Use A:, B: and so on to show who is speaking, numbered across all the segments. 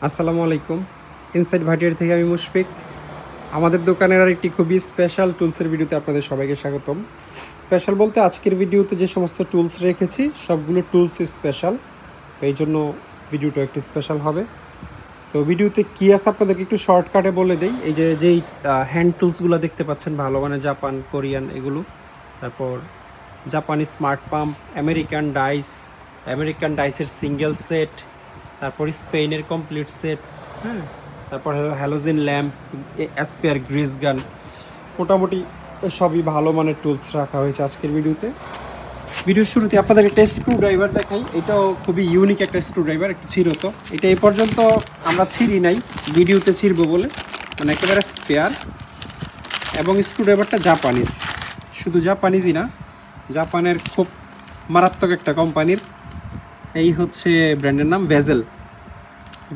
A: আসসালামু আলাইকুম। ইনসাইড ভাটিয়ার থেকে আমি মুশফিক। আমাদের দোকানের আরেকটি খুবই স্পেশাল টুলসের ভিডিওতে আপনাদের সবাইকে স্বাগতম। স্পেশাল বলতে আজকের ভিডিওতে যে সমস্ত টুলস রেখেছি সবগুলো টুলস স্পেশাল, তো এই জন্য ভিডিওটা একটু স্পেশাল হবে। তো ভিডিওতে কী আছে আপনাদেরকে একটু শর্টকাটে বলে দেই। এই যেই হ্যান্ড টুলসগুলো দেখতে পাচ্ছেন ভালো মানে জাপান, কোরিয়ান এগুলো, তারপর জাপানি স্মার্ট পাম্প, আমেরিকান ডাইসের সিঙ্গেল সেট, তারপর স্পেনের কমপ্লিট সেট, হ্যাঁ, তারপর হ্যালোজেন ল্যাম্প, অ্যাসপেয়ার গ্রিস গান, মোটামুটি সবই ভালো মানের টুলস রাখা হয়েছে আজকের ভিডিওতে। ভিডিওর শুরুতে আপনাদের একটা স্ক্রু ড্রাইভার দেখাই। এটাও খুবই ইউনিক একটা স্ক্রু ড্রাইভার, একটু ছিঁড়ো তো। এটা এই পর্যন্ত আমরা ছিঁড়ি নাই, ভিডিওতে ছিঁড়বো বলে, মানে একেবারে স্পেয়ার। এবং স্ক্রু ড্রাইভারটা জাপানিজ, শুধু জাপানিজই না, জাপানের খুব মারাত্মক একটা কোম্পানির। এই হচ্ছে ব্র্যান্ডের নাম ভেজেল।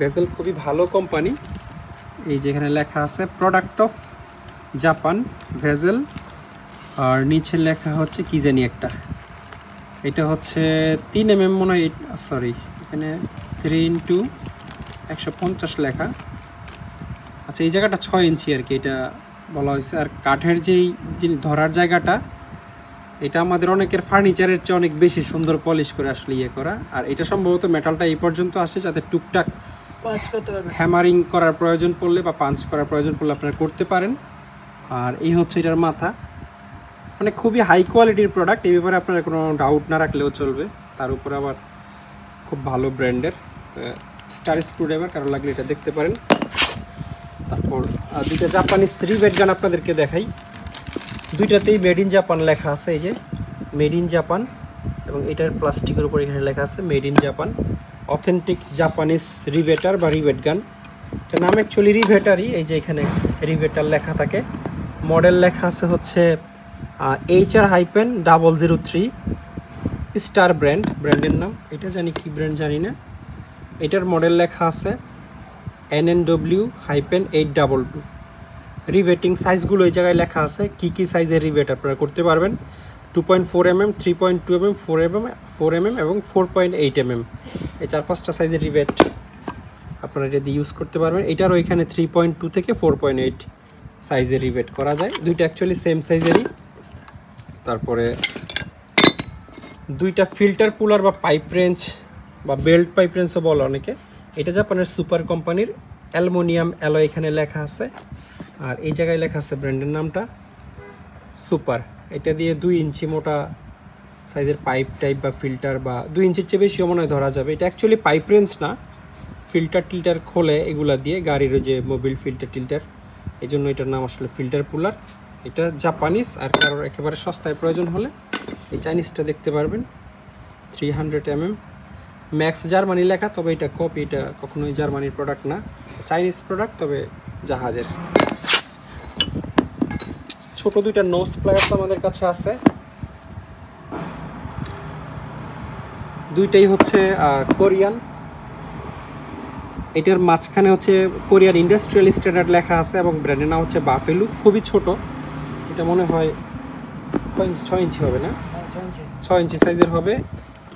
A: ভেজেল খুবই ভালো কোম্পানি। এই যেখানে লেখা আছে প্রোডাক্ট অফ জাপান ভেজেল, আর নিচে লেখা হচ্ছে কি জানি একটা, এটা হচ্ছে 3 mm মনে হয়, সরি এখানে 3x150 লেখা। আচ্ছা, এই জায়গাটা 6 ইঞ্চি আর কি, এটা বলা হয়েছে। আর কাঠের যেই ধরার জায়গাটা, এটা আমাদের অনেকের ফার্নিচারের চেয়ে অনেক বেশি সুন্দর পলিশ করে আসলে ইয়ে করা। আর এটা সম্ভবত মেটালটা এই পর্যন্ত আসে যাতে টুকটাক হ্যামারিং করার প্রয়োজন পড়লে বা পাঞ্চ করার প্রয়োজন পড়লে আপনারা করতে পারেন। আর এই হচ্ছে এটার মাথা, মানে খুবই হাই কোয়ালিটির প্রোডাক্ট, এই ব্যাপারে আপনারা কোনো ডাউট না রাখলেও চলবে। তার উপর আবার খুব ভালো ব্র্যান্ডের স্টার স্ক্রুড্রাইভার, কারো লাগলে এটা দেখতে পারেন। তারপর দুইটা জাপানিজ রিভেট গান আপনাদেরকে দেখাই। দুইটাতেই মেড ইন জাপান লেখা আছে, এই যে মেড ইন জাপান, এবং এটার প্লাস্টিকের উপর এখানে লেখা আছে made in Japan. Authentic Japanese riveter বা রিভেট গান, এটা নাম অ্যাকচুয়ালি রিভেটারই। এই যে এখানে রিভেটার লেখা থাকে, মডেল লেখা আছে হচ্ছে HR-003 স্টার ব্র্যান্ডের নাম। এটা জানি কি ব্র্যান্ড জানি না। এটার মডেল লেখা আছে NNW-822। রিভেটিং সাইজগুলো এই জায়গায় লেখা আছে, কি সাইজের রিভেট আপনারা করতে পারবেন। 2.4 mm, 3.2 mm, 4 mm এবং 4.8 mm, এই 4-5টা সাইজের রিভেট আপনারা এটা দিয়ে ইউজ করতে পারবেন। এটারও এখানে 3.2 থেকে 4.8 সাইজের রিভেট করা যায়, দুইটা অ্যাকচুয়ালি সেম সাইজেরই। তারপরে দুইটা ফিল্টার পুলার বা পাইপ রেঞ্জ বা বেল্ট পাইপ রেঞ্জও বলে অনেকে। এটা জাপানের সুপার কোম্পানির অ্যালুমিনিয়াম অ্যালয় এখানে লেখা আছে। আর এই জায়গায় লেখা আছে ব্র্যান্ডের নামটা সুপার। এটা দিয়ে 2 ইঞ্চি মোটা সাইজের পাইপ টাইপ বা ফিল্টার, বা 2 ইঞ্চির চেয়ে বেশিও মনে হয় ধরা যাবে। এটা অ্যাকচুয়ালি পাইপ রেঞ্জ না, ফিল্টার টিল্টার খোলে এগুলা দিয়ে, গাড়ির যে মোবিল ফিল্টার টিল্টার, এই জন্য এটার নাম আসলে ফিল্টার পুলার। এটা জাপানিজ। আর কারোর একেবারে সস্তায় প্রয়োজন হলে এই চাইনিজটা দেখতে পারবেন, 300 mm, ম্যাক্স জার্মানি লেখা, তবে এটা কপি, এটা কখনোই জার্মানির প্রোডাক্ট না, চাইনিজ প্রোডাক্ট, তবে জাহাজের। ছোট দুইটা নোজ প্লায়ার্স আমাদের কাছে আছে, দুইটাই হচ্ছে কোরিয়ান। এটার মাঝখানে হচ্ছে কোরিয়ান ইন্ডাস্ট্রিয়াল স্ট্যান্ডার্ড লেখা আছে এবং ব্র্যান্ডের নাম হচ্ছে বাফেলু। খুবই ছোট, এটা মনে হয় 6 ইঞ্চি হবে না, 6 ইঞ্চি সাইজের হবে,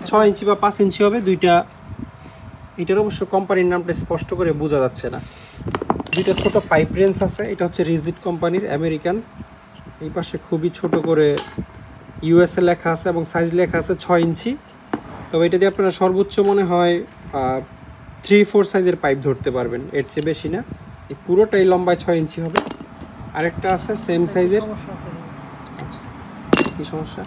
A: 6 ইঞ্চি বা 5 ইঞ্চি হবে দুইটা। এটার অবশ্য কোম্পানির নামটা স্পষ্ট করে বোঝা যাচ্ছে না। দুইটা ছোট পাইপ রেঞ্জ আছে, এটা হচ্ছে রিজিট কোম্পানির আমেরিকান। এই পাশে খুবই ছোট করে USA লেখা আছে এবং সাইজ লেখা আছে 6 ইঞ্চি। তবে এটা দিয়ে আপনারা সর্বোচ্চ মনে হয় 3-4 সাইজের পাইপ ধরতে পারবেন, এর চেয়ে বেশি না। এই পুরোটাই লম্বায় 6 ইঞ্চি হবে। আরেকটা আছে সেম সাইজের। কি সমস্যা?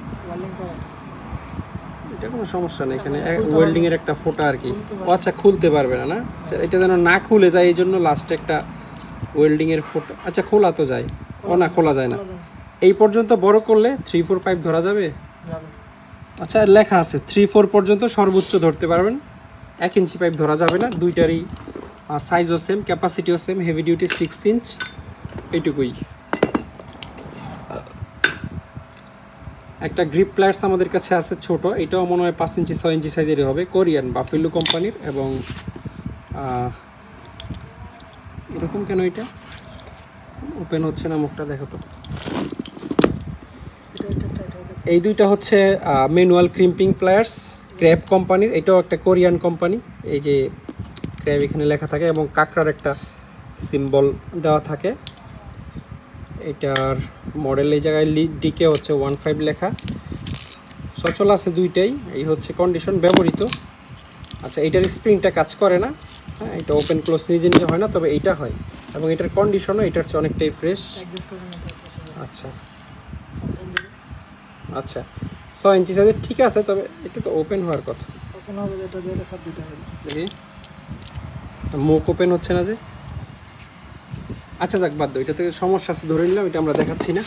A: এটা কোনো সমস্যা নেই, এখানে ওয়েল্ডিংয়ের একটা ফোঁটা আর কি। আচ্ছা, খুলতে পারবে না, না এটা যেন না খুলে যায় এই জন্য লাস্টে একটা ওয়েল্ডিংয়ের ফোঁটা। আচ্ছা, খোলা তো যায়, ও না খোলা যায় না। এই পর্যন্ত বড় করলে 3-4 পাইপ ধরা যাবে। আচ্ছা, লেখা আছে 3-4 পর্যন্ত সর্বোচ্চ ধরতে পারবেন, 1 ইঞ্চি পাইপ ধরা যাবে না। দুইটারই সাইজও সেম, ক্যাপাসিটিও সেম, হেভি ডিউটি 6 ইঞ্চ, এইটুকুই। একটা গ্রিপ প্লায়ার্স আমাদের কাছে আছে ছোট, এটাও মনে হয় 5 ইঞ্চি 6 ইঞ্চি সাইজেরই হবে, কোরিয়ান বাফেলু কোম্পানির। এবং এরকম কেন এটা ওপেন হচ্ছে না, মুখটা দেখো তো। এই দুইটা হচ্ছে ম্যানুয়াল ক্রিম্পিং প্লায়ার্স, ক্র্যাপ কোম্পানির। এটাও একটা কোরিয়ান কোম্পানি। এই যে ক্র্যাব এখানে লেখা থাকে এবং কাঁকড়ার একটা সিম্বল দেওয়া থাকে। এটার মডেল এই জায়গায় ডিকে হচ্ছে 15 লেখা। সচল আছে দুইটাই, এই হচ্ছে কন্ডিশন ব্যবহৃত। আচ্ছা, এটার স্প্রিংটা কাজ করে না, হ্যাঁ, এটা ওপেন ক্লোজ নিজে নিজে হয় না, তবে এইটা হয় এবং এটার কন্ডিশনও এটার চেয়ে অনেকটাই ফ্রেশ। আচ্ছা আচ্ছা, 6 ইঞ্চি সাইজের ঠিক আছে, তবে একটু তো ওপেন হওয়ার কথা। দেখি মুখ ওপেন হচ্ছে না যে। আচ্ছা যাক, বাদ দাও, এটা থেকে সমস্যা আছে ধরে নিলাম, এটা আমরা দেখাচ্ছি না।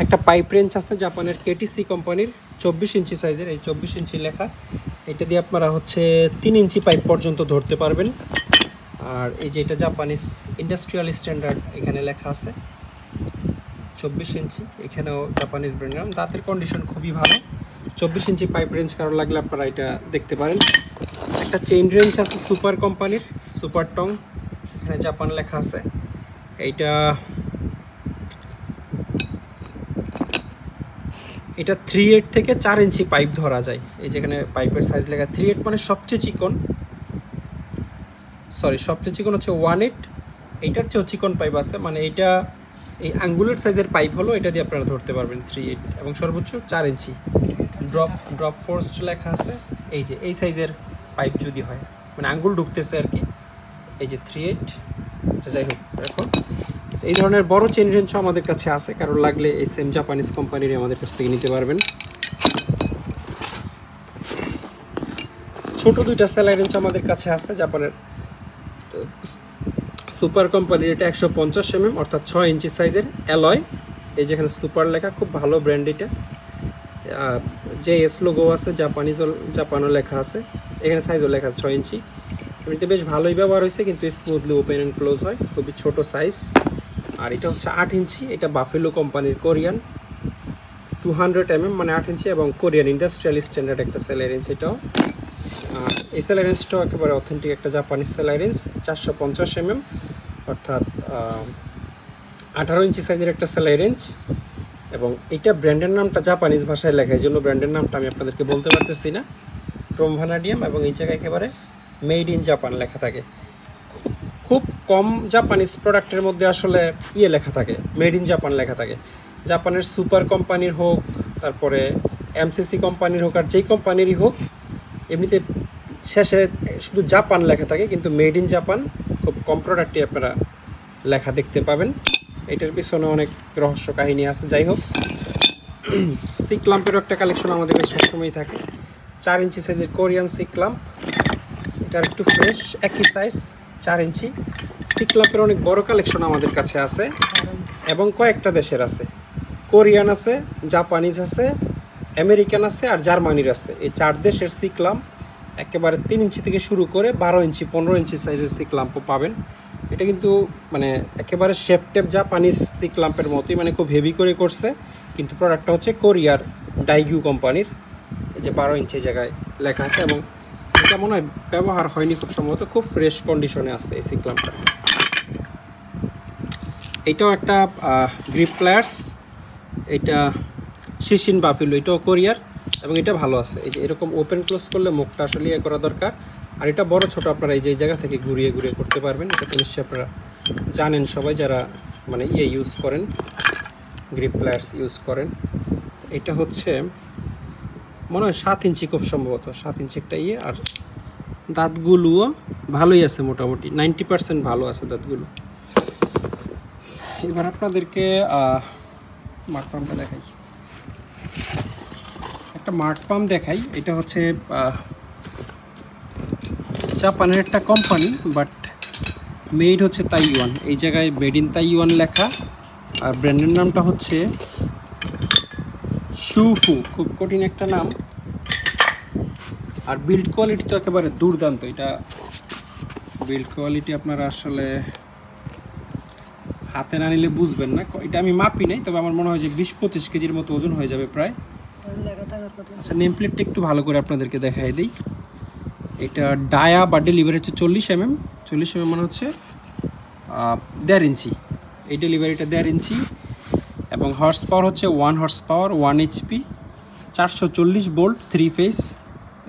A: একটা পাইপ রেঞ্চ আছে জাপানের কেটিসি কোম্পানির 24 ইঞ্চি সাইজের, এই 24 ইঞ্চি লেখা। এটা দিয়ে আপনারা হচ্ছে 3 ইঞ্চি পাইপ পর্যন্ত ধরতে পারবেন। আর এই যে এটা জাপানিজ ইন্ডাস্ট্রিয়াল স্ট্যান্ডার্ড এখানে লেখা আছে 24 ইঞ্চি, এখানেও জাপানিজ ব্র্যান্ড নাম। দাঁতের কন্ডিশন খুবই ভালো। 24 ইঞ্চি পাইপ রেঞ্জ কারো লাগলে আপনারা এটা দেখতে পারেন। একটা চেইন রেঞ্জ আছে সুপার কোম্পানির, সুপার টং, এখানে জাপান লেখা আছে। এটা 3/8 থেকে 4 ইঞ্চি পাইপ ধরা যায়। এই যেখানে পাইপের সাইজ লেখা 3/8 মানে সবচেয়ে চিকন, সবচেয়ে চিকন হচ্ছে 1/8। এইটার চেয়েও চিকন পাইপ আছে, মানে এইটা এই আঙ্গুলের সাইজের পাইপ হলো, এটা দিয়ে আপনারা ধরতে পারবেন 3/8 এবং সর্বোচ্চ 4 ইঞ্চি। ড্রপ ফোর্সড লেখা আছে, এই যে এই সাইজের পাইপ যদি হয়, মানে আঙ্গুল ঢুকতেছে আর কি। এই যে 3/8। আচ্ছা যাই হোক, এখন এই ধরনের বড় চেইন রেঞ্জও আমাদের কাছে আছে, কারণ লাগলে এই সেম জাপানিজ কোম্পানির আমাদের কাছ থেকে নিতে পারবেন। ছোট দুইটা সেলাই রেঞ্জ আমাদের কাছে আছে জাপানের সুপার কোম্পানির। এটা 150 mm অর্থাৎ 6 ইঞ্চি সাইজের অ্যালয়। এই যেখানে সুপার লেখা, খুব ভালো ব্র্যান্ড এটা। যে এস লোগো আছে, জাপানও লেখা আছে, এখানে সাইজও লেখা আছে 6 ইঞ্চি। এমনিতে বেশ ভালোই ব্যবহার হয়েছে, কিন্তু স্মুথলি ওপেন অ্যান্ড ক্লোজ হয়, খুবই ছোট সাইজ। আর এটা হচ্ছে 8 ইঞ্চি, এটা বাফেলো কোম্পানির কোরিয়ান 200 mm মানে 8 ইঞ্চি এবং কোরিয়ান ইন্ডাস্ট্রিয়াল স্ট্যান্ডার্ড একটা সেলাই রেঞ্জ এটাও। আর এই সেলাই রেঞ্জটাও একেবারে অথেন্টিক একটা জাপানিজ সেলাই রেঞ্জ, 450 mm অর্থাৎ 18 ইঞ্চি সাইজের একটা সেলাই রেঞ্জ। এবং এটা ব্র্যান্ডের নামটা জাপানিজ ভাষায় লেখা, এই জন্য ব্র্যান্ডের নামটা আমি আপনাদেরকে বলতে পারতেছি না। ক্রোম ভ্যানাডিয়াম, এবং এই জায়গায় একেবারে মেড ইন জাপান লেখা থাকে। খুব কম জাপানিজ প্রোডাক্টের মধ্যে আসলে লেখা থাকে, মেড ইন জাপান লেখা থাকে। জাপানের সুপার কোম্পানির হোক, তারপরে এমসিসি কোম্পানির হোক, আর যেই কোম্পানিরই হোক, এমনিতে শেষে শুধু জাপান লেখা থাকে, কিন্তু মেড ইন জাপান খুব কম প্রোডাক্টই আপনারা লেখা দেখতে পাবেন। এটার পিছনে অনেক রহস্য কাহিনী আছে। যাই হোক, সিক ল্যাম্পেরও একটা কালেকশন আমাদের কাছে সবসময়ই থাকে। 4 ইঞ্চি সাইজের কোরিয়ান সিক ল্যাম্প, এটা একটু ফ্রেশ, একই সাইজ 4 ইঞ্চি। সিক ল্যাম্পের অনেক বড় কালেকশন আমাদের কাছে আছে এবং কয়েকটা দেশের আছে। কোরিয়ান আছে, জাপানিজ আছে, আমেরিকান আছে আর জার্মানির আছে। এই 4 দেশের সিক ল্যাম্প একেবারে 3 ইঞ্চি থেকে শুরু করে 12 ইঞ্চি 15 ইঞ্চি সাইজের সিক ল্যাম্পও পাবেন। এটা কিন্তু মানে একেবারে শেপ টেপ জাপানিজ সিক ল্যাম্পের মতোই, মানে খুব হেভি করে করছে, কিন্তু প্রোডাক্টটা হচ্ছে কোরিয়ার ডাইগিউ কোম্পানির। এই যে 12 ইঞ্চি জায়গায় লেখা আছে এবং এটা মনে হয় ব্যবহার হয়নি খুব সম্ভবত, খুব ফ্রেশ কন্ডিশনে আছে এই সিক ল্যাম্পটা। এইটাও একটা গ্রিপ প্লেয়ার্স, এটা শিশিন বাফেলো, এটাও কোরিয়ার এবং এটা ভালো আছে। এই যে এরকম ওপেন ক্লোজ করলে মুখটা আসলে করা দরকার। আর এটা বড় ছোট আপনারা এই যে জায়গা থেকে ঘুরিয়ে ঘুরিয়ে করতে পারবেন। এটা তো নিশ্চয়ই আপনারা জানেন সবাই, যারা মানে ইউজ করেন, গ্রিপ প্লেয়ার্স ইউজ করেন। এটা হচ্ছে মনে হয় 7 ইঞ্চি খুব সম্ভবত, 7 ইঞ্চি একটা আর দাঁতগুলোও ভালোই আছে, মোটামুটি 90% ভালো আছে দাঁতগুলো। এবার আপনাদেরকে মার্ট পাম্পটা দেখাই, একটা মার্ট পাম্প দেখাই। এটা হচ্ছে জাপানের একটা কোম্পানি, বাট মেড হচ্ছে তাইওয়ান। এই জায়গায় মেড ইন তাইওয়ান লেখা, আর ব্র্যান্ডের নামটা হচ্ছে শুফু, খুব কঠিন একটা নাম। আর বিল্ড কোয়ালিটি তো একেবারে দুর্দান্ত। এটা বিল্ড কোয়ালিটি আপনারা আসলে হাতে না নিলে বুঝবেন না। এটা আমি মাপি নাই, তবে আমার মনে হয় যে 20-25 কেজির মতো ওজন হয়ে যাবে প্রায়। আচ্ছা, নেম প্লেটটা একটু ভালো করে আপনাদেরকে দেখাই দিই। এটা ডায়া বা ডেলিভারি হচ্ছে 40 mm, 40 mm মানে হচ্ছে 1.5 ইঞ্চি। এই ডেলিভারিটা 1.5 ইঞ্চি এবং হর্স পাওয়ার হচ্ছে 1 horse power, 1 HP, 440 volt 3 phase.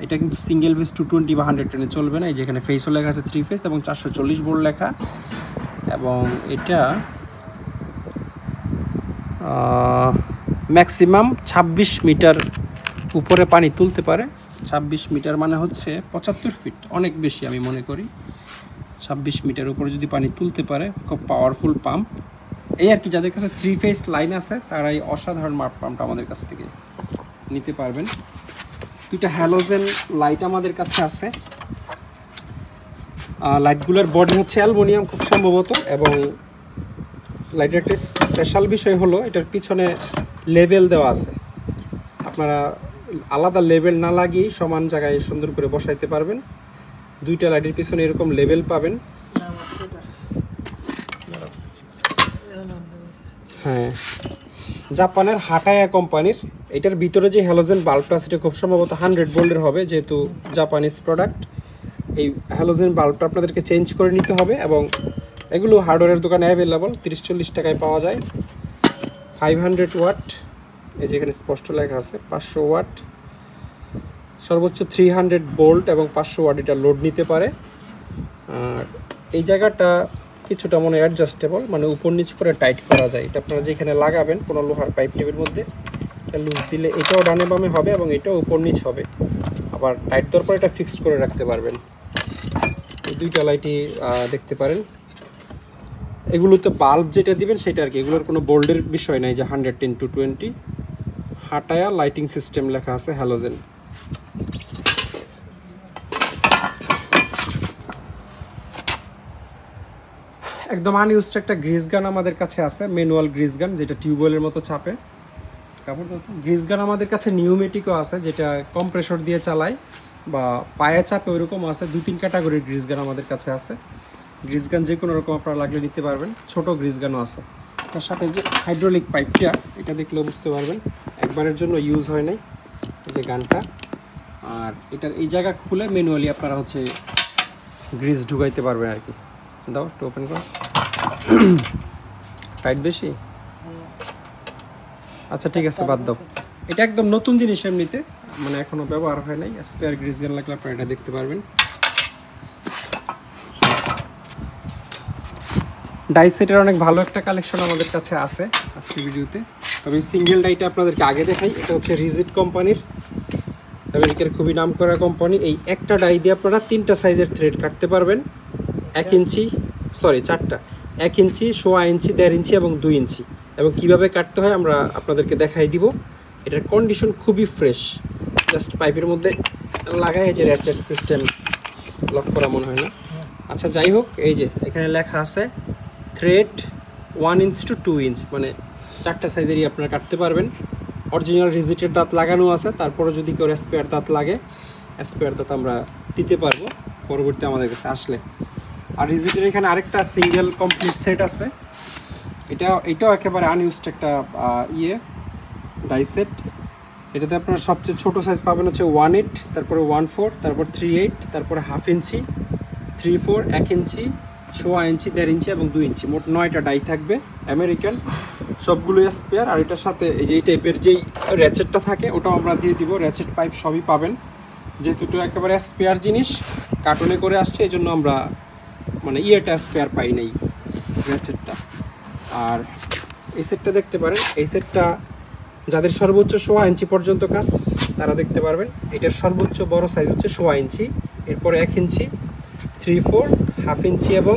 A: এটা কিন্তু সিঙ্গেল ফেজ 220 বা 110 চলবে না। এই যেখানে ফেসও লেখা আছে 3 ফেজ এবং 440 ভোল্ট লেখা, এবং এটা ম্যাক্সিমাম 26 মিটার উপরে পানি তুলতে পারে। 26 মিটার মানে হচ্ছে 75 ফিট, অনেক বেশি আমি মনে করি। 26 মিটার উপরে যদি পানি তুলতে পারে, খুব পাওয়ারফুল পাম্প। এই আর কি, যাদের কাছে 3 ফেজ লাইন আছে তারাই অসাধারণ পাম্পটা আমাদের কাছ থেকে নিতে পারবেন। দুইটা হ্যালোজেন লাইট আমাদের কাছে আছে। লাইটগুলোর বডি হচ্ছে অ্যালুমিনিয়াম খুব সম্ভবত, এবং লাইটের একটা স্পেশাল বিষয় হলো এটার পিছনে লেভেল দেওয়া আছে। আপনারা আলাদা লেভেল না লাগিয়ে সমান জায়গায় সুন্দর করে বসাইতে পারবেন। দুইটা লাইটের পিছনে এরকম লেভেল পাবেন। হ্যাঁ, জাপানের হাটায়া কোম্পানির। এটার ভিতরে যে হ্যালোজেন বাল্বটা সেটা খুব সম্ভবত 100 ভোল্টের হবে, যেহেতু জাপানিজ প্রোডাক্ট। এই হ্যালোজেন বাল্বটা আপনাদেরকে চেঞ্জ করে নিতে হবে, এবং এগুলো হার্ডওয়্যারের দোকানে অ্যাভেলেবল, 30-40 টাকায় পাওয়া যায়। 500 ওয়াট, এই যেখানে স্পষ্ট লেখা আছে 500 ওয়াট, সর্বোচ্চ 300 ভোল্ট এবং 500 ওয়াট এটা লোড নিতে পারে। আর এই জায়গাটা কিছুটা মনে অ্যাডজাস্টেবল, মানে উপর নিচ করে টাইট করা যায়। এটা আপনারা যেখানে লাগাবেন কোনো লোহার পাইপ টেপের মধ্যে, এটা লুজ দিলে এটাও ডানে বামে হবে এবং এটাও উপর নিচ হবে। আবার টাইট দেওয়ার পর এটা ফিক্সড করে রাখতে পারবেন। এই দুইটা লাইটই দেখতে পারেন। এগুলোতে বাল্ব যেটা দিবেন সেটা আর কি, এগুলোর কোনো বোল্ডের বিষয় নাই যে 110-220। হাটায়া লাইটিং সিস্টেম লেখা আছে হ্যালোজেন। একদম আনইউজড একটা গ্রিজ গান আমাদের কাছে আছে, ম্যানুয়াল গ্রিজ গান, যেটা টিউবওয়েলের মতো চাপে। গ্রিজ গান আমাদের কাছে নিউমেটিকও আছে, যেটা কম্প্রেসর দিয়ে চালায় বা পায়ে চাপে, ওইরকম আছে। 2-3 ক্যাটাগরির গ্রিজ গান আমাদের কাছে আছে। গ্রিজ গান যে কোনো রকম আপনারা লাগলে নিতে পারবেন। ছোট গ্রিজ গানও আছে। তার সাথে যে হাইড্রোলিক পাইপটা, এটা দেখলেও বুঝতে পারবেন একবারের জন্য ইউজ হয় নাই এই যে গানটা। আর এটার এই জায়গা খুলে ম্যানুয়ালি আপনারা হচ্ছে গ্রিজ ঢুকাইতে পারবেন আর কি। দাও একটু ওপেন করো। টাইট বেশি? আচ্ছা ঠিক আছে, বাদ দাও। এটা একদম নতুন জিনিস এমনিতে, মানে এখনো ব্যবহার হয় নাই। স্পেয়ার গ্রিজ গান লাগলে আপনারা এটা দেখতে পারবেন। ডাইসেটের অনেক ভালো একটা কালেকশন আমাদের কাছে আছে আজকের ভিডিওতে। তবে সিঙ্গেল ডাইটা আপনাদেরকে আগে দেখাই। এটা হচ্ছে রিজিট কোম্পানির, আমেরিকার খুবই নাম করা কোম্পানি। এই একটা ডাই দিয়ে আপনারা 3টা সাইজের থ্রেড কাটতে পারবেন। 1 ইঞ্চি, সরি 4টা, 1 ইঞ্চি, 1.25 ইঞ্চি, 1.5 ইঞ্চি এবং 2 ইঞ্চি। এবং কিভাবে কাটতে হয় আমরা আপনাদেরকে দেখাই দিব। এটার কন্ডিশন খুবই ফ্রেশ। জাস্ট পাইপের মধ্যে লাগাই, যে র্যাচেট সিস্টেম লক করা মনে হয় না। আচ্ছা যাই হোক, এই যে এখানে লেখা আছে থ্রেড 1 ইঞ্চ টু 2 ইঞ্চ, মানে 4টা সাইজেরই আপনারা কাটতে পারবেন। অরিজিনাল রিজিটের দাঁত লাগানো আছে। তারপরে যদি কেউ স্পেয়ার দাঁত লাগে, স্পেয়ার দাঁত আমরা দিতে পারবো পরবর্তী আমাদের কাছে আসলে। আর রিজিটের এখানে আরেকটা সিঙ্গেল কমপ্লিট সেট আছে। এটাও একেবারে আনইউজড একটা ডাই সেট। এটাতে আপনারা সবচেয়ে ছোট সাইজ পাবেন হচ্ছে 1.8, তারপরে 1.4, তারপর 3.8, তারপরে 1/2 ইঞ্চি, 3.4, 1 ইঞ্চি, 1.25 ইঞ্চি, 1.5 ইঞ্চি এবং 2 ইঞ্চি। মোট 9টা ডাই থাকবে আমেরিকান, সবগুলো স্পেয়ার। আর এটার সাথে এই যে এই টাইপের যেই র্যাচেটটা থাকে ওটাও আমরা দিয়ে দিব। র্যাচেট পাইপ সবই পাবেন, যেহেতু এটা একেবারে স্পেয়ার জিনিস, কার্টুনে করে আসছে, এই জন্য আমরা মানে স্পেয়ার পাই নাই র্যাচেটটা। আর এই সেটটা দেখতে পারেন। এই সেটটা যাদের সর্বোচ্চ 1.25 ইঞ্চি পর্যন্ত কাজ তারা দেখতে পারবেন। এটার সর্বোচ্চ বড় সাইজ হচ্ছে 1.25 ইঞ্চি, এরপরে 1 ইঞ্চি, 3.4, 1/2 ইঞ্চি এবং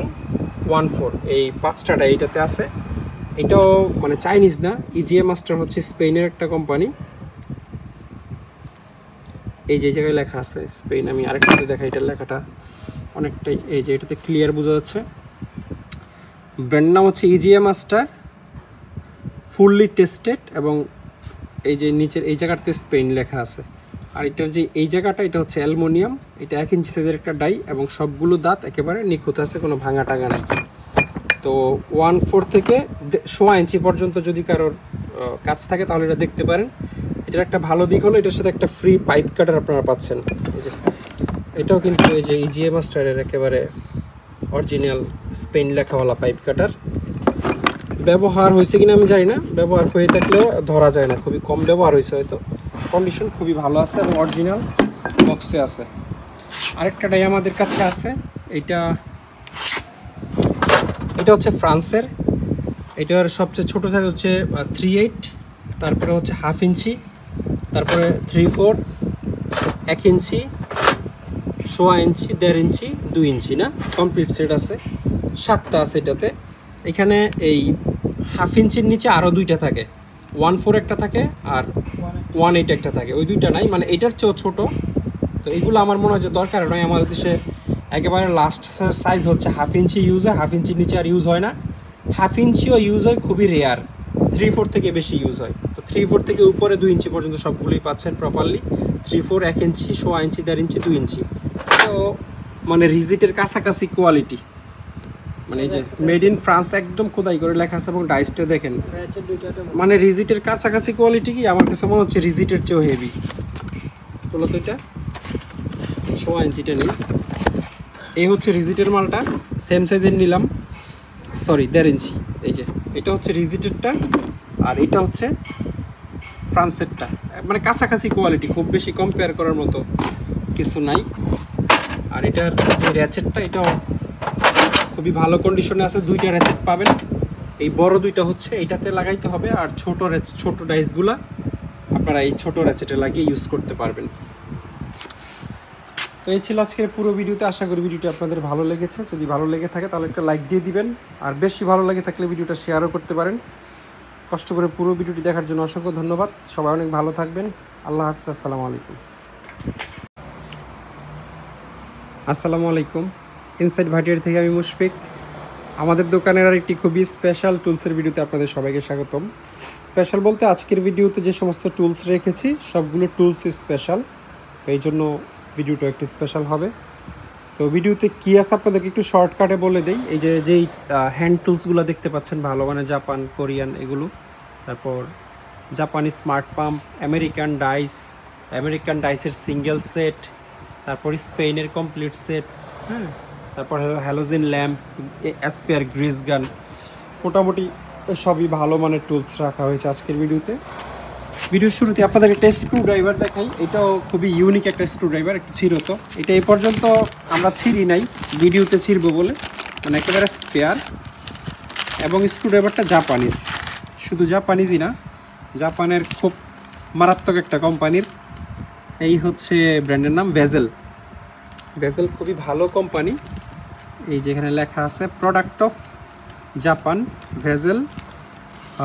A: 1.4, এই 5টা এইটাতে আছে। এটাও মানে চাইনিজ না, ইজিএ মাস্টার হচ্ছে স্পেনের একটা কোম্পানি। এই যে জায়গায় লেখা আছে স্পেন, আমি আরেকটাতে দেখাই। এটার লেখাটা অনেকটাই, এই যে এটাতে ক্লিয়ার বোঝা যাচ্ছে। ব্র্যান্ড নাম হচ্ছে ইজিএ মাস্টার, ফুললি টেস্টেড, এবং এই যে নিচের এই জায়গাটাতে স্পেন লেখা আছে। আর এটার যে এই জায়গাটা, এটা হচ্ছে অ্যালুমিনিয়াম। এটা 1 ইঞ্চি সাইজের একটা ডাই এবং সবগুলো দাঁত একেবারে নিখুঁত আছে, কোনো ভাঙা টাঙা নাই। তো 1.4 থেকে 1.25 ইঞ্চি পর্যন্ত যদি কারোর কাজ থাকে তাহলে এটা দেখতে পারেন। এটার একটা ভালো দিক হলো এটার সাথে একটা ফ্রি পাইপ কাটার আপনারা পাচ্ছেন। এই যে এটাও কিন্তু এই যে ইজিএ মাস্টারের একেবারে অরিজিনাল স্পেন লেখাওয়ালা পাইপ কাটার। ব্যবহার হয়েছে কিনা আমি জানি না, ব্যবহার হয়ে থাকলেও ধরা যায় না, খুবই কম ব্যবহার হয়েছে হয়তো। কন্ডিশন খুবই ভালো আছে এবং অরিজিনাল। বক্সে আছে। আরেকটা ডাই আমাদের কাছে আছে, এটা হচ্ছে ফ্রান্সের। এটার সবচেয়ে ছোটো সাইজ হচ্ছে 3/8, তারপরে হচ্ছে 1/2 ইঞ্চি, তারপরে 3/4, 1 ইঞ্চি, 1.25 ইঞ্চি, 1.5 ইঞ্চি, 2 ইঞ্চি, না কমপ্লিট সেট আছে। 7টা আছে এটাতে। এখানে এই 1/2 ইঞ্চির নিচে আরও 2টা থাকে, 1/4 একটা থাকে আর 1/8 একটা থাকে। ওই 2টা নাই, মানে এটার চেয়েও ছোটো। তো এগুলো আমার মনে হয় যে দরকার নয়। আমাদের দেশে একেবারে লাস্ট সাইজ হচ্ছে 1/2 ইঞ্চি ইউজ হয়, 1/2 ইঞ্চির নিচে আর ইউজ হয় না। 1/2 ইঞ্চিও ইউজ হয় খুবই রেয়ার, 3/4 থেকে বেশি ইউজ হয়। তো 3/4 থেকে উপরে 2 ইঞ্চি পর্যন্ত সবগুলোই পাচ্ছেন প্রপারলি। 3/4, 1 ইঞ্চি, 1.25 ইঞ্চি, 1.5 ইঞ্চি, 2 ইঞ্চি। তো মানে রিজিটের কাছাকাছি কোয়ালিটি, মানে এই যে মেড ইন ফ্রান্স একদম খোদাই করে লেখা আছে, এবং ডাইসটা দেখেন মানে রিজিটের কাছাকাছি কোয়ালিটি। কি আমার কাছে মনে হচ্ছে রিজিটের চেয়েও হেভি। তোলো তো এটা 1.25 ইঞ্চিটা নেই। এই হচ্ছে রিজিটের মালটা, সেম সাইজের নিলাম, সরি 1.5 ইঞ্চি। এই যে এটা হচ্ছে রিজিটেরটা, আর এটা হচ্ছে ফ্রান্সেরটা। মানে কাছাকাছি কোয়ালিটি, খুব বেশি কম্পেয়ার করার মতো কিছু নাই। আর এটার যে র্যাচেটটা, এটাও খুবই ভালো কন্ডিশনে আছে। 2টা র্যাচেট পাবেন। এই বড় 2টা হচ্ছে এইটাতে লাগাইতে হবে, আর ছোট ডাইসগুলা আপনারা এই ছোট র্যাচেটে লাগিয়ে ইউজ করতে পারবেন। তো এই ছিল আজকের পুরো ভিডিওতে। আশা করি ভিডিওটি আপনাদের ভালো লেগেছে। যদি ভালো লেগে থাকে তাহলে একটা লাইক দিয়ে দিবেন, আর বেশি ভালো লেগে থাকলে ভিডিওটা শেয়ারও করতে পারেন। কষ্ট করে পুরো ভিডিওটি দেখার জন্য অসংখ্য ধন্যবাদ। সবাই অনেক ভালো থাকবেন। আল্লাহ হাফিজ। আসসালামু আলাইকুম। আসসালামু আলাইকুম। ইনসাইড ভাটিয়ার থেকে আমি মুশফিক। আমাদের দোকানের আর একটি খুবই স্পেশাল টুলসের ভিডিওতে আপনাদের সবাইকে স্বাগতম। স্পেশাল বলতে আজকের ভিডিওতে যে সমস্ত টুলস রেখেছি সবগুলো টুলস স্পেশাল, তো এই জন্য ভিডিওটা একটু স্পেশাল হবে। তো ভিডিওতে কী আছে আপনাদেরকে একটু শর্টকাটে বলে দেই। এই যেই হ্যান্ড টুলসগুলো দেখতে পাচ্ছেন ভালো, মানে জাপান, কোরিয়ান এগুলো, তারপর জাপানি স্মার্ট পাম্প, আমেরিকান ডাইসের সিঙ্গেল সেট, তারপর স্পেনের কমপ্লিট সেট, হ্যাঁ, তারপর হ্যালোজেন ল্যাম্প, অ্যাসপেয়ার গ্রিস গান, মোটামুটি সবই ভালো মানের টুলস রাখা হয়েছে আজকের ভিডিওতে। ভিডিওর শুরুতে আপনাদের একটা স্ক্রু ড্রাইভার দেখাই। এটাও খুবই ইউনিক একটা স্ক্রু ড্রাইভার, একটু ছিঁড়ত। এটা এই পর্যন্ত আমরা ছিঁড়ি নাই, ভিডিওতে ছিঁড়বো বলে, মানে একেবারে স্পেয়ার। এবং স্ক্রু ড্রাইভারটা জাপানিজ, শুধু জাপানিজই না, জাপানের খুব মারাত্মক একটা কোম্পানির। এই হচ্ছে ব্র্যান্ডের নাম ভেজেল। খুবই ভালো কোম্পানি। এই যেখানে লেখা আছে প্রোডাক্ট অফ জাপান ভেজেল,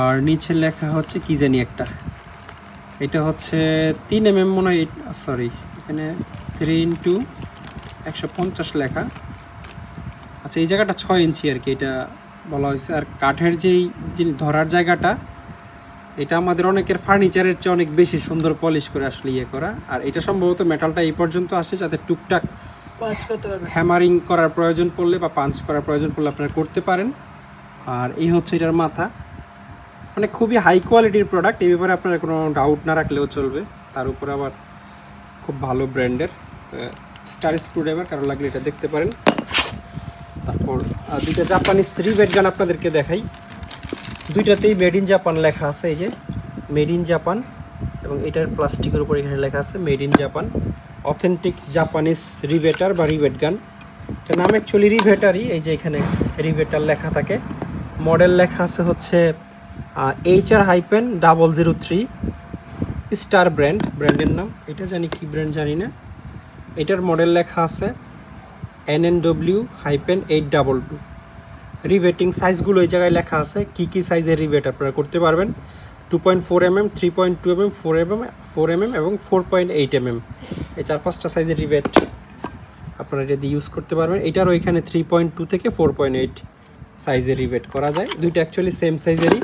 A: আর নিচে লেখা হচ্ছে কি জানি একটা, এটা হচ্ছে 3 mm মনে হয়, সরি এখানে 3x150 লেখা। আচ্ছা, এই জায়গাটা 6 ইঞ্চি আর কি, এটা বলা হয়েছে। আর কাঠের যেই ধরার জায়গাটা, এটা আমাদের অনেকের ফার্নিচারের চেয়ে অনেক বেশি সুন্দর পলিশ করে আসলে ইয়ে করা। আর এটা সম্ভবত মেটালটা এই পর্যন্ত আসে যাতে টুকটাক হ্যামারিং করার প্রয়োজন পড়লে বা পাঞ্চ করার প্রয়োজন পড়লে আপনারা করতে পারেন। আর এই হচ্ছে এটার মাথা, মানে খুবই হাই কোয়ালিটির প্রোডাক্ট, এই ব্যাপারে আপনারা কোনো ডাউট না রাখলেও চলবে। তার উপর আবার খুব ভালো ব্র্যান্ডের স্টার স্ক্রুড্রাইভার, কারো লাগলে এটা দেখতে পারেন। তারপর 2টা জাপানিজ রিভেট গান আপনাদেরকে দেখাই। 2টাতেই মেড ইন জাপান লেখা আছে, এই যে মেড ইন জাপান, এবং এটার প্লাস্টিকের উপর এখানে লেখা আছে made in Japan. Authentic Japanese riveter বা রিভেট গান, এটা নাম অ্যাকচুয়ালি রিভেটারই। এই যে এখানে রিভেটার লেখা থাকে, মডেল লেখা আছে হচ্ছে HR-003 স্টার ব্র্যান্ডের নাম। এটা জানি কি ব্র্যান্ড জানি না। এটার মডেল লেখা আছে NNW-822। রিভেটিং সাইজগুলো এই জায়গায় লেখা আছে, কি সাইজের রিভেট আপনারা করতে পারবেন। 2.4 mm, 3.2 mm, 4 mm এবং 4.8 mm, এই 4-5টা সাইজের রিভেট আপনারা এটা দিয়ে ইউজ করতে পারবেন। এটারও এখানে 3.2 থেকে 4.8 সাইজের রিভেট করা যায়। 2টা অ্যাকচুয়ালি সেম সাইজেরই।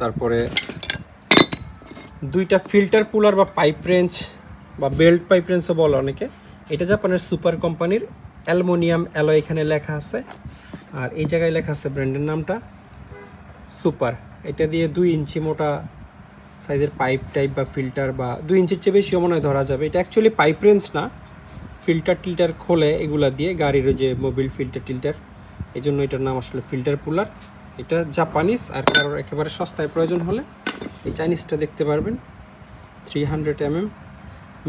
A: তারপরে 2টা ফিল্টার পুলার বা পাইপ রেঞ্জ বা বেল্ট পাইপ রেঞ্জও বলে অনেকে। এটা জাপানের সুপার কোম্পানির অ্যালুমিনিয়াম অ্যালয় এখানে লেখা আছে, আর এই জায়গায় লেখা আছে ব্র্যান্ডের নামটা সুপার। এটা দিয়ে 2 ইঞ্চি মোটা সাইজের পাইপ টাইপ বা ফিল্টার, বা 2 ইঞ্চির চেয়ে বেশিও মনে হয় ধরা যাবে। এটা অ্যাকচুয়ালি পাইপ রেঞ্জ না, ফিল্টার খোলে এগুলা দিয়ে, গাড়ির যে মোবিল ফিল্টার, এই জন্য এটার নাম আসলে ফিল্টার পুলার। এটা জাপানিজ। আর কারোর একেবারে সস্তায় প্রয়োজন হলে এই চাইনিজটা দেখতে পারবেন, 300 mm।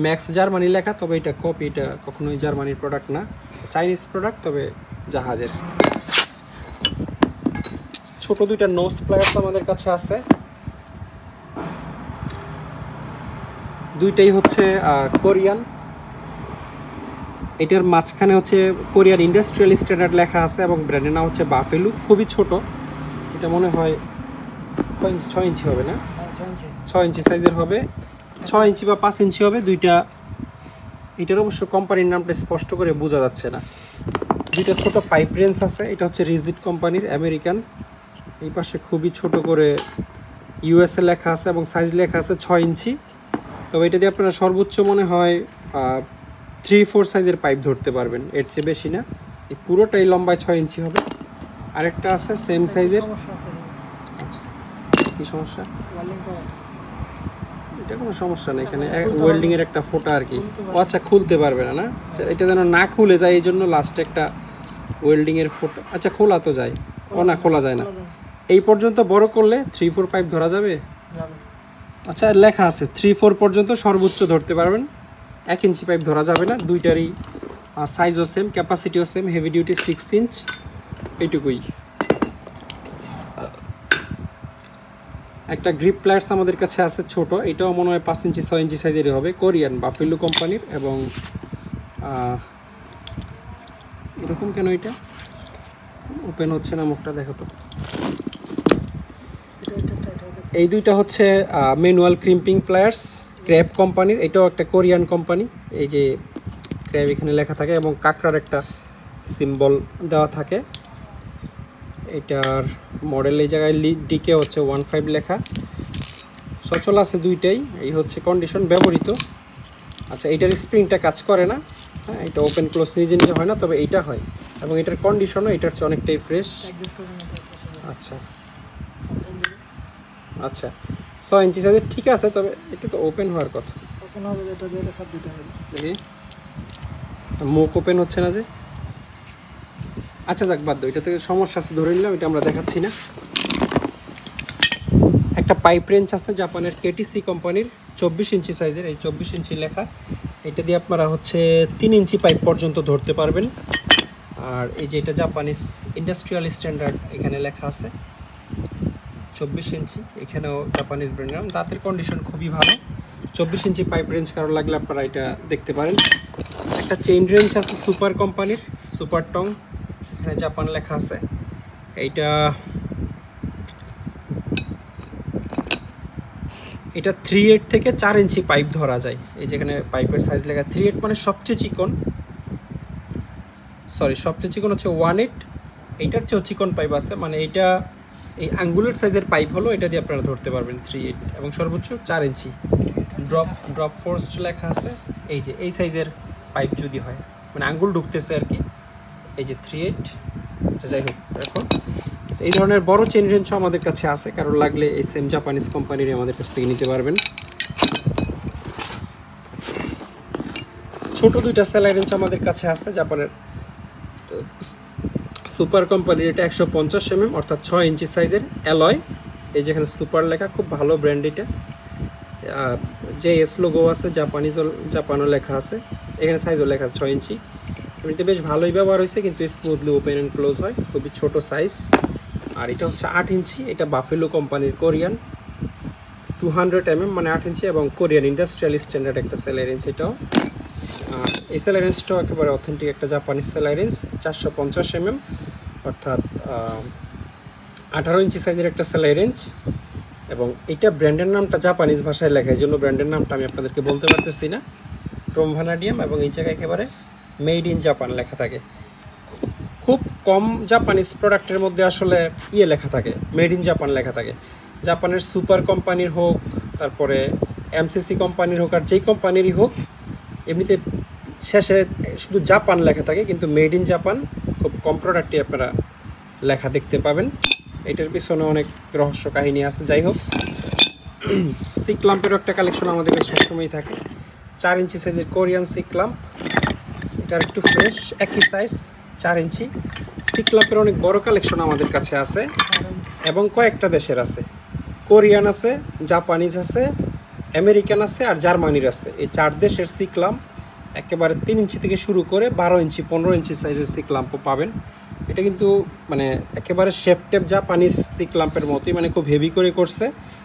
A: ম্যাক্স জার্মানি লেখা, তবে এটা কপি, এটা কখনোই জার্মানির প্রোডাক্ট না, চাইনিজ প্রোডাক্ট, তবে জাহাজের। ছোট দুইটা নোজ প্লেয়ার্স আমাদের কাছে আছে, দুইটাই হচ্ছে কোরিয়ান। এটার মাঝখানে হচ্ছে কোরিয়ান ইন্ডাস্ট্রিয়াল স্ট্যান্ডার্ড লেখা আছে এবং ব্র্যান্ডের নাম হচ্ছে বাফেলু। খুবই ছোট, এটা মনে হয় 6 ইঞ্চি হবে না, 6 ইঞ্চি সাইজের হবে, 6 ইঞ্চি বা 5 ইঞ্চি হবে দুইটা। এটার অবশ্য কোম্পানির নামটা স্পষ্ট করে বোঝা যাচ্ছে না। দুইটা ছোট পাইপ রেঞ্জ আছে, এটা হচ্ছে রিজিড কোম্পানির, আমেরিকান। এই পাশে খুবই ছোট করে ইউএসএ লেখা আছে এবং সাইজ লেখা আছে 6 ইঞ্চি। তবে এটা দিয়ে আপনারা সর্বোচ্চ মনে হয় 3-4 সাইজের পাইপ ধরতে পারবেন, এর চেয়ে বেশি না। এই পুরোটাই লম্বায় 6 ইঞ্চি হবে। আরেকটা আছে সেম সাইজের। আচ্ছা, কি সমস্যা? এটা কোনো সমস্যা নেই, এখানে ওয়েল্ডিংয়ের একটা ফোঁটা আর কি। আচ্ছা, খুলতে পারবে না, না এটা যেন না খুলে যায় এই জন্য লাস্টে একটা ওয়েল্ডিংয়ের ফোঁটা। আচ্ছা, খোলা তো যায়? ও না, খোলা যায় না। এই পর্যন্ত বড় করলে 3-4 পাইপ ধরা যাবে। আচ্ছা, লেখা আছে 3-4 পর্যন্ত সর্বোচ্চ ধরতে পারবেন, 1 ইঞ্চি পাইপ ধরা যাবে না। দুইটারই সাইজও সেম, ক্যাপাসিটিও সেম, হেভি ডিউটি 6 ইঞ্চ, এইটুকুই। একটা গ্রিপ প্লেয়ার্স আমাদের কাছে আছে ছোট, এটাও মনে হয় 5 ইঞ্চি 6 ইঞ্চি সাইজেরই হবে, কোরিয়ান বাফেলু কোম্পানির। এবং এরকম কেন এটা ওপেন হচ্ছে না, মুখটা দেখো তো। এই দুইটা হচ্ছে ম্যানুয়াল ক্রিম্পিং প্লেয়ার্স, ক্র্যাব কোম্পানির। এটাও একটা কোরিয়ান কোম্পানি। এই যে ক্র্যাব এখানে লেখা থাকে এবং কাঁকড়ার একটা সিম্বল দেওয়া থাকে। এটার মডেল এই জায়গায় ডিকে হচ্ছে 15 লেখা। সচল আছে দুইটাই, এই হচ্ছে কন্ডিশন ব্যবহৃত। আচ্ছা, এইটার স্প্রিংটা কাজ করে না, হ্যাঁ, এটা ওপেন ক্লোজ নিজে নিজে হয় না, তবে এইটা হয়। এবং এটার কন্ডিশনও এটার চেয়ে অনেকটাই ফ্রেশ। আচ্ছা আচ্ছা, 6 ইঞ্চি সাইজের, ঠিক আছে, তবে এটা তো ওপেন হওয়ার কথা। দেখি মুখ ওপেন হচ্ছে না যে। আচ্ছা, যাক, বাদ দাও, এটা থেকে সমস্যা আছে ধরে নিলাম, এটা আমরা দেখাচ্ছি না। একটা পাইপ রেঞ্জ আছে জাপানের কেটিসি কোম্পানির, 24 ইঞ্চি সাইজের, এই 24 ইঞ্চি লেখা। এটা দিয়ে আপনারা হচ্ছে 3 ইঞ্চি পাইপ পর্যন্ত ধরতে পারবেন। আর এই যে এটা জাপানিজ ইন্ডাস্ট্রিয়াল স্ট্যান্ডার্ড এখানে লেখা আছে, 24 ইঞ্চি, এখানেও জাপানিজ ব্র্যান্ডের নাম। দাঁতের কন্ডিশন খুবই ভালো। 24 ইঞ্চি পাইপ রেঞ্জ কারো লাগলে আপনারা এটা দেখতে পারেন। একটা চেইন রেঞ্জ আছে সুপার কোম্পানির, সুপার টং, এখানে জাপান লেখা আছে। এটা 3/8 থেকে 4 ইঞ্চি পাইপ ধরা যায়। এই যেখানে পাইপের সাইজ লেখা 3/8 মানে সবচেয়ে চিকন, সবচেয়ে চিকন হচ্ছে 1/8। এইটার চেয়েও চিকন পাইপ আছে, মানে এটা এই আঙ্গুলের সাইজের পাইপ হলো, এটা দিয়ে আপনারা ধরতে পারবেন 3/8 এবং সর্বোচ্চ 4 ইঞ্চি। ড্রপ ফোর্সড লেখা আছে, এই যে এই সাইজের পাইপ যদি হয়, মানে আঙ্গুল ঢুকতেছে আর কি। এই যে 3/8। আচ্ছা, যাই হোক, এখন এই ধরনের বড় চেন রেঞ্জও আমাদের কাছে আছে, কারণ লাগলে এই সেম জাপানিজ কোম্পানির আমাদের কাছ থেকে নিতে পারবেন। ছোট দুইটা সেলাই রেঞ্জ আমাদের কাছে আছে জাপানের সুপার কোম্পানির। এটা 150 mm অর্থাৎ 6 ইঞ্চি সাইজের অ্যালয়। এই যেখানে সুপার লেখা, খুব ভালো ব্র্যান্ড এটা। যে এস লোগো আছে, জাপানও লেখা আছে, এখানে সাইজও লেখা আছে 6 ইঞ্চি। এমনিতে বেশ ভালোই ব্যবহার হয়েছে, কিন্তু স্মুথলি ওপেন অ্যান্ড ক্লোজ হয়, খুবই ছোট সাইজ। আর এটা হচ্ছে 8 ইঞ্চি, এটা বাফেলো কোম্পানির কোরিয়ান, 200 mm মানে 8 ইঞ্চি, এবং কোরিয়ান ইন্ডাস্ট্রিয়াল স্ট্যান্ডার্ড একটা সেলাই রেঞ্জ এটাও। এই সেলাই রেঞ্জটাও একেবারে অথেন্টিক একটা জাপানিজ সেলাই রেঞ্জ, 450 mm অর্থাৎ 18 ইঞ্চি সাইজের একটা সেলাই রেঞ্জ। এবং এটা ব্র্যান্ডের নামটা জাপানিজ ভাষায় লেখা, এই জন্য ব্র্যান্ডের নামটা আমি আপনাদেরকে বলতে পারতেছি না। ক্রোম ভ্যানাডিয়াম, এবং এই জায়গায় একেবারে মেড ইন জাপান লেখা থাকে। খুব কম জাপানিজ প্রোডাক্টের মধ্যে আসলে লেখা থাকে, মেড ইন জাপান লেখা থাকে। জাপানের সুপার কোম্পানির হোক, তারপরে এমসিসি কোম্পানির হোক, আর যেই কোম্পানিরই হোক, এমনিতে শেষে শুধু জাপান লেখা থাকে, কিন্তু মেড ইন জাপান খুব কম প্রোডাক্টই আপনারা লেখা দেখতে পাবেন। এটার পিছনে অনেক রহস্য কাহিনী আছে। যাই হোক, সিক ল্যাম্পেরও একটা কালেকশন আমাদের কাছে সবসময়ই থাকে, 4 ইঞ্চি সাইজের কোরিয়ান সিক ল্যাম্প। এটার একটু ফ্রেশ, একই সাইজ, 4 ইঞ্চি। সিক ল্যাম্পের অনেক বড় কালেকশন আমাদের কাছে আছে এবং কয়েকটা দেশের আছে, কোরিয়ান আছে, জাপানিজ আছে, আমেরিকান আছে আর জার্মানির আছে। এই 4 দেশের সিক ল্যাম্প একেবারে 3 ইঞ্চি থেকে শুরু করে 12 ইঞ্চি 15 ইঞ্চি সাইজের সিক ল্যাম্পও পাবেন। এটা কিন্তু মানে একেবারে শেপ টেপ জাপানিজ সিক ল্যাম্পের মতোই, মানে খুব হেভি করে করছে,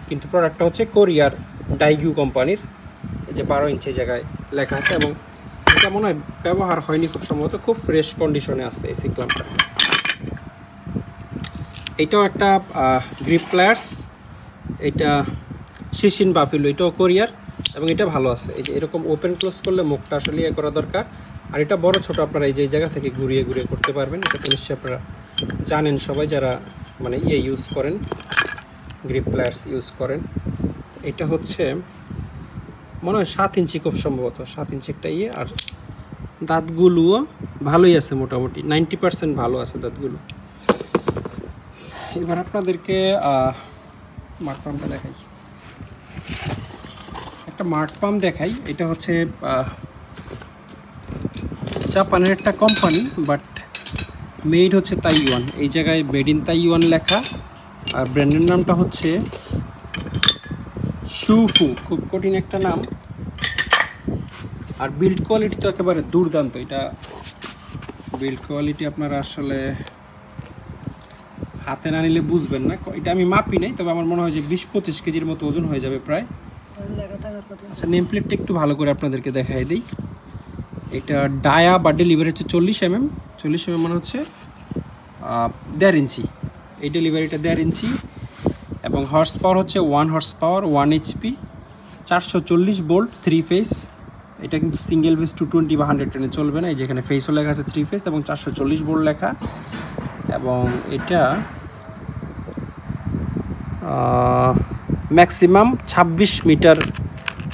A: কিন্তু প্রোডাক্টটা হচ্ছে কোরিয়ার ডাইগিউ কোম্পানির। এই যে 12 ইঞ্চি জায়গায় লেখা আছে, এবং এটা মনে হয় ব্যবহার হয়নি খুব সম্ভবত, খুব ফ্রেশ কন্ডিশনে আছে এই সিক ল্যাম্পটা। এটাও একটা গ্রিপ প্লেয়ার্স, এটা শিশিন বাফিলো, এটাও কোরিয়ার, এবং এটা ভালো আছে। এই যে এরকম ওপেন ক্লোজ করলে মুখটা আসলে ইয়ে করা দরকার। আর এটা বড় ছোট আপনারা এই যে এই জায়গা থেকে ঘুরিয়ে ঘুরিয়ে করতে পারবেন। এটা তো নিশ্চয়ই আপনারা জানেন সবাই যারা মানে ইউজ করেন, গ্রিপ প্লেয়ার্স ইউজ করেন। এটা হচ্ছে মনে হয় 7 ইঞ্চি খুব সম্ভবত, 7 ইঞ্চি একটা আর দাঁতগুলোও ভালোই আছে, মোটামুটি 90% ভালো আছে দাঁতগুলো। এবার আপনাদেরকে মাঠ পাম্পটা দেখাই, একটা মাঠ পাম্প দেখাই। এটা হচ্ছে জাপানের একটা কোম্পানি, বাট মেড হচ্ছে তাইওয়ান। এই জায়গায় মেড ইন তাইওয়ান লেখা, আর ব্র্যান্ডের নামটা হচ্ছে শুফু, খুব কঠিন একটা নাম। আর বিল্ড কোয়ালিটি তো একেবারে দুর্দান্ত। এটা বিল্ড কোয়ালিটি আপনারা আসলে হাতে না নিলে বুঝবেন না। এটা আমি মাপি নাই, তবে আমার মনে হয় যে 20-25 কেজির মতো ওজন হয়ে যাবে প্রায়। আচ্ছা, নেম প্লেটটা একটু ভালো করে আপনাদেরকে দেখাই দিই। এটা ডায়া বা ডেলিভারি হচ্ছে 40 mm, 40 mm মানে হচ্ছে 1.5 ইঞ্চি। এই ডেলিভারিটা 1.5 ইঞ্চি, এবং হর্স পাওয়ার হচ্ছে 1 horse power 1 HP, 440 volt 3 phase. এটা কিন্তু সিঙ্গেল ফেজ 220 বা 110 চলবে না। এই যেখানে ফেসও লেখা আছে 3 ফেজ, এবং 440 ভোল্ট লেখা। এবং এটা ম্যাক্সিমাম 26 মিটার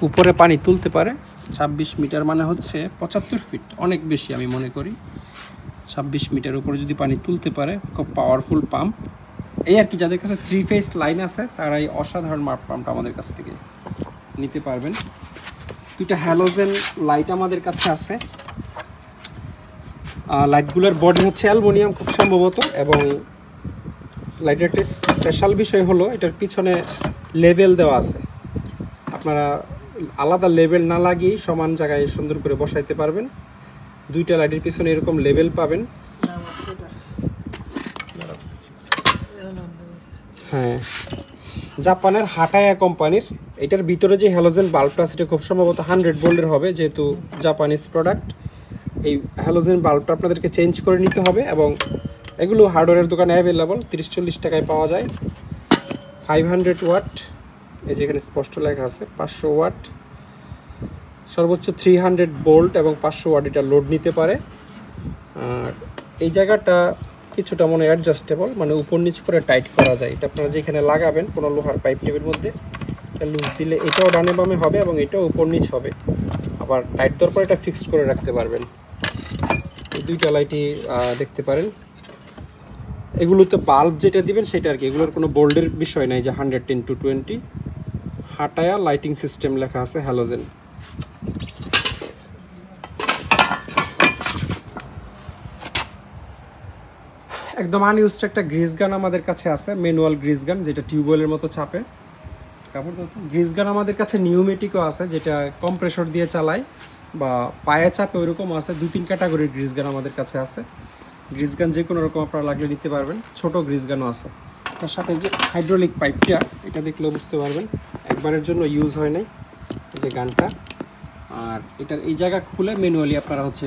A: উপরে পানি তুলতে পারে। 26 মিটার মানে হচ্ছে 75 ফিট, অনেক বেশি আমি মনে করি। 26 মিটার উপরে যদি পানি তুলতে পারে, খুব পাওয়ারফুল পাম্প। এই আর কি, যাদের কাছে 3 ফেজ লাইন আছে তারাই অসাধারণ মাঠ পাম্পটা আমাদের কাছ থেকে নিতে পারবেন। দুইটা হ্যালোজেন লাইট আমাদের কাছে আছে। লাইটগুলোর বডি হচ্ছে অ্যালুমিনিয়াম খুব সম্ভবত, এবং লাইটের একটা স্পেশাল বিষয় হলো এটার পিছনে লেভেল দেওয়া আছে। আপনারা আলাদা লেভেল না লাগিয়ে সমান জায়গায় সুন্দর করে বসাইতে পারবেন। দুইটা লাইটের পিছনে এরকম লেভেল পাবেন। হ্যাঁ, জাপানের হাটায়া কোম্পানির। এটার ভিতরে যে হ্যালোজেন বাল্বটা সেটা খুব সম্ভবত 100 ভোল্টের হবে, যেহেতু জাপানিজ প্রোডাক্ট। এই হ্যালোজেন বাল্বটা আপনাদেরকে চেঞ্জ করে নিতে হবে, এবং এগুলো হার্ডওয়্যারের দোকানে অ্যাভেলেবল, 30-40 টাকায় পাওয়া যায়। 500 ওয়াট, এই যেখানে স্পষ্ট লেখা আছে 500 ওয়াট, সর্বোচ্চ 300 ভোল্ট এবং 500 ওয়াট এটা লোড নিতে পারে। আর এই জায়গাটা কিছুটা মনে অ্যাডজাস্টেবল, মানে উপর নিচ করে টাইট করা যায়। এটা আপনারা যেখানে লাগাবেন কোনো লোহার পাইপ টেপের মধ্যে লুজ দিলে এটাও ডানে বামে হবে, এবং এটাও উপর নিচ হবে। আবার টাইট দেওয়ার পর এটা ফিক্সড করে রাখতে পারবেন। এই দুইটা লাইটই দেখতে পারেন। এগুলোতে বাল্ব যেটা দিবেন সেটা আর কি, এগুলোর কোনো বোল্ডের বিষয় নাই। যে 110-20 হাটায়া লাইটিং সিস্টেম লেখা আছে হ্যালোজেন। একদম আনইউজড একটা গ্রিস গান আমাদের কাছে আছে, ম্যানুয়াল গ্রিস গান, যেটা টিউবওয়েলের মতো চাপে। গ্রিস গান আমাদের কাছে নিউমেটিকও আছে, যেটা কম্প্রেসর দিয়ে চালায় বা পায়ে চাপে, ওইরকম আছে। 2-3 ক্যাটাগরির গ্রিস গান আমাদের কাছে আছে। গ্রিস গান যে কোনো রকম আপনারা লাগলে নিতে পারবেন। ছোট গ্রিস গানও আছে। তার সাথে যে হাইড্রোলিক পাইপটা, এটা দেখলেও বুঝতে পারবেন একবারের জন্য ইউজ হয় নাই যে গানটা। আর এটার এই জায়গা খুলে ম্যানুয়ালি আপনারা হচ্ছে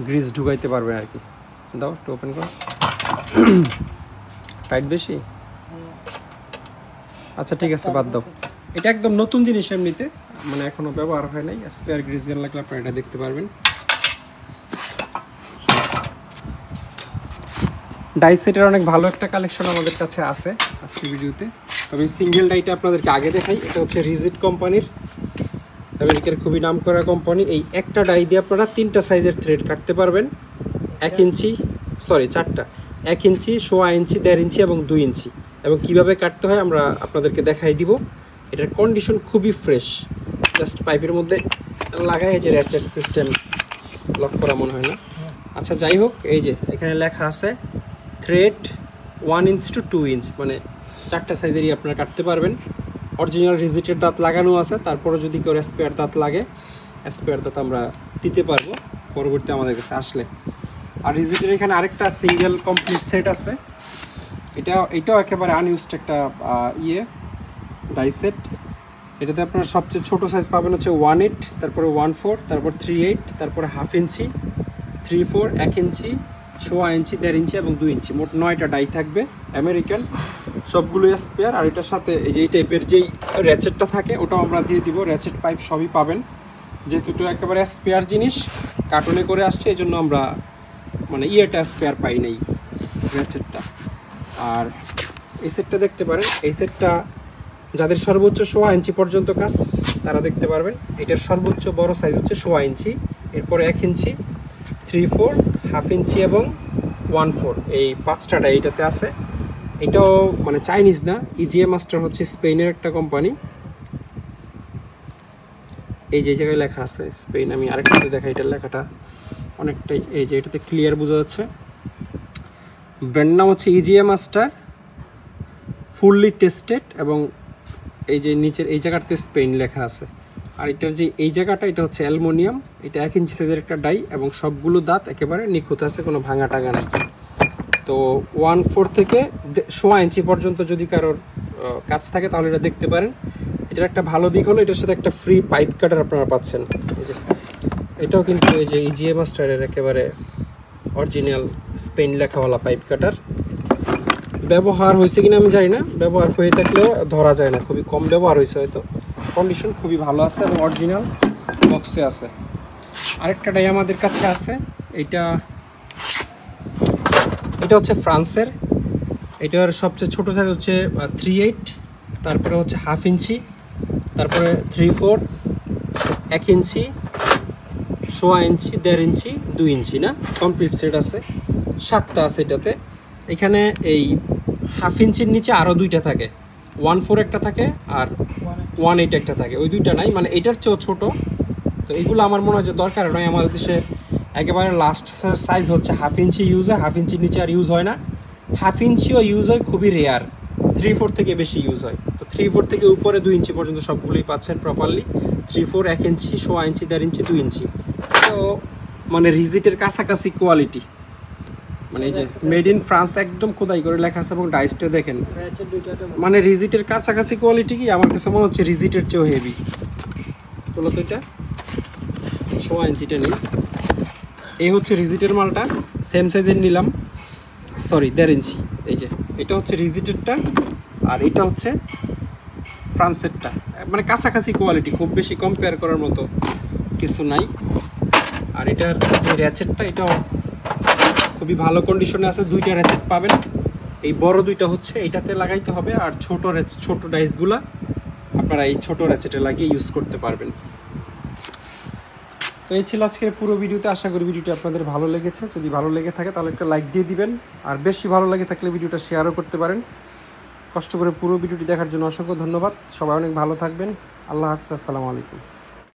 A: গ্রিস ঢুকাইতে পারবেন আর কি। দাও একটু ওপেন করো। টাইট বেশি? আচ্ছা ঠিক আছে, বাদ দাও। এটা একদম নতুন জিনিস এমনিতে, মানে এখনো ব্যবহার হয় নাই। স্পেয়ার গ্রিস গান লাগলে আপনারা এটা দেখতে পারবেন। ডাইসেটের অনেক ভালো একটা কালেকশন আমাদের কাছে আছে আজকের ভিডিওতে। তবে সিঙ্গেল ডাইটা আপনাদেরকে আগে দেখাই। এটা হচ্ছে রিজিট কোম্পানির, আমেরিকার খুবই নাম করা কোম্পানি। এই একটা ডাই দিয়ে আপনারা 3টা সাইজের থ্রেড কাটতে পারবেন। 1 ইঞ্চি, সরি 4টা, 1 ইঞ্চি, 1.25 ইঞ্চি, 1.5 ইঞ্চি এবং 2 ইঞ্চি। এবং কিভাবে কাটতে হয় আমরা আপনাদেরকে দেখাই দিব। এটার কন্ডিশন খুবই ফ্রেশ। জাস্ট পাইপের মধ্যে লাগাই, যে র্যাচেট সিস্টেম লক করা মনে হয় না। আচ্ছা যাই হোক, এই যে এখানে লেখা আছে থ্রেড 1 ইঞ্চ to 2 ইঞ্চ, মানে 4টা সাইজেরই আপনারা কাটতে পারবেন। অরিজিনাল রিজিটের দাঁত লাগানো আছে, তারপরে যদি কেউ স্পেয়ার দাঁত লাগে স্পেয়ার দাঁত আমরা দিতে পারবো পরবর্তী আমাদের কাছে আসলে। আর রিজিটের এখানে আরেকটা সিঙ্গেল কমপ্লিট সেট আছে, এটাও একেবারে আনইউজড একটা ডাই সেট। এটাতে আপনারা সবচেয়ে ছোট সাইজ পাবেন হচ্ছে 1/8, তারপরে 1/4, তারপর 3/8, তারপরে 1/2 ইঞ্চি, 3/4, 1 ইঞ্চি, 1.5 ইঞ্চি, 1.5 ইঞ্চি এবং 2 ইঞ্চি, মোট 9টা ডাই থাকবে আমেরিকান, সবগুলো স্পেয়ার। আর এটার সাথে এই যে এই টাইপের যেই র্যাচেটটা থাকে ওটাও আমরা দিয়ে দিব, র্যাচেট পাইপ সবই পাবেন। যেহেতু এটা একেবারে স্পেয়ার জিনিস কার্টুনে করে আসছে, এই জন্য আমরা মানে স্পেয়ার পাই নাই র্যাচেটটা। আর এই সেটটা দেখতে পারেন, এই সেটটা যাদের সর্বোচ্চ 1.5 ইঞ্চি পর্যন্ত কাজ তারা দেখতে পারবেন। এটার সর্বোচ্চ বড় সাইজ হচ্ছে 1.5 ইঞ্চি, এরপরে 1 ইঞ্চি, 3/4, 1/2 ইঞ্চি এবং 1/4, এই 5টা ডাই এটাতে আছে। এটাও মানে চাইনিজ না, ইজিএ মাস্টার হচ্ছে স্পেনের একটা কোম্পানি। এই যে জায়গায় লেখা আছে স্পেন, আমি আরেকটাতে দেখাই, এটার লেখাটা অনেকটাই এই যে এটাতে ক্লিয়ার বোঝা যাচ্ছে। ব্র্যান্ড নাম হচ্ছে ইজিএ মাস্টার, ফুললি টেস্টেড, এবং এই যে নিচের এই জায়গাটাতে স্পেন লেখা আছে। আর এটার যে এই জায়গাটা এটা হচ্ছে অ্যালুমিনিয়াম, এটা 1 ইঞ্চি সাইজের একটা ডাই এবং সবগুলো দাঁত একেবারে নিখুঁত আছে, কোনো ভাঙা টাঙা নাই। তো 1/4 থেকে 1.5 ইঞ্চি পর্যন্ত যদি কারোর কাজ থাকে তাহলে এটা দেখতে পারেন। এটার একটা ভালো দিক হলো এটার সাথে একটা ফ্রি পাইপ কাটার আপনারা পাচ্ছেন। এই যে এটাও কিন্তু এই যে ইজিএ মাস্টারের একেবারে অরিজিনাল স্পেন লেখাওয়ালা পাইপ কাটার। ব্যবহার হয়েছে কিনা আমি জানি না, ব্যবহার হয়ে থাকলেও ধরা যায় না, খুবই কম ব্যবহার হয়েছে হয়তো। কন্ডিশন খুবই ভালো আছে এবং অরিজিনাল বক্সে আছে। আরেকটা ডাই আমাদের কাছে আছে, এটা হচ্ছে ফ্রান্সের। এটার সবচেয়ে ছোটো সাইজ হচ্ছে 3/8, তারপরে হচ্ছে 1/2 ইঞ্চি, তারপরে 3/4, 1 ইঞ্চি, 1.5 ইঞ্চি, 1.5 ইঞ্চি, 2 ইঞ্চি, না কমপ্লিট সেট আছে, 7টা আছে এটাতে। এখানে এই 1/2 ইঞ্চির নিচে আরও 2টা থাকে, 1/4 একটা থাকে আর 1/8 একটা থাকে, ওই 2টা নাই, মানে এটার চেয়েও ছোটো। তো এগুলো আমার মনে হয় যে দরকার নয়, আমাদের দেশে একেবারে লাস্ট সাইজ হচ্ছে 1/2 ইঞ্চি ইউজ হয়, 1/2 ইঞ্চির নিচে আর ইউজ হয় না। 1/2 ইঞ্চিও ইউজ হয় খুবই রেয়ার, 3/4 থেকে বেশি ইউজ হয়। তো 3/4 থেকে উপরে 2 ইঞ্চি পর্যন্ত সবগুলোই পাচ্ছেন প্রপারলি। 3/4, 1 ইঞ্চি, 1.5 ইঞ্চি, 1.5 ইঞ্চি, 2 ইঞ্চি। তো মানে রিজিটের কাছাকাছি কোয়ালিটি, মানে এই যে মেড ইন ফ্রান্স একদম খোদাই করে লেখা আছে, এবং ডাইসটা দেখেন মানে রিজিটের কাছাকাছি কোয়ালিটি। কি আমার কাছে মনে হচ্ছে রিজিটের চেয়েও হেভি। তোলো তো এটা 1.5 ইঞ্চিটা নেই, এই হচ্ছে রিজিটের মালটা, সেম সাইজের নিলাম, সরি 1.5 ইঞ্চি। এই যে এটা হচ্ছে রিজিটেরটা আর এটা হচ্ছে ফ্রান্সেরটা, মানে কাছাকাছি কোয়ালিটি, খুব বেশি কম্পেয়ার করার মতো কিছু নাই। আর এটার যে র্যাচেটটা এটাও খুবই ভালো কন্ডিশনে আছে, 2টা র্যাচেট পাবেন। এই বড় 2টা হচ্ছে এইটাতে লাগাইতে হবে, আর ছোট ডাইসগুলা আপনারা এই ছোট র্যাচেটে লাগিয়ে ইউজ করতে পারবেন। তো এই ছিল আজকের পুরো ভিডিওতে। আশা করি ভিডিওটি আপনাদের ভালো লেগেছে। যদি ভালো লেগে থাকে তাহলে একটা লাইক দিয়ে দিবেন, আর বেশি ভালো লাগে থাকলে ভিডিওটা শেয়ারও করতে পারেন। কষ্ট করে পুরো ভিডিওটি দেখার জন্য অসংখ্য ধন্যবাদ। সবাই অনেক ভালো থাকবেন। আল্লাহ হাফিজ, আসসালামু আলাইকুম।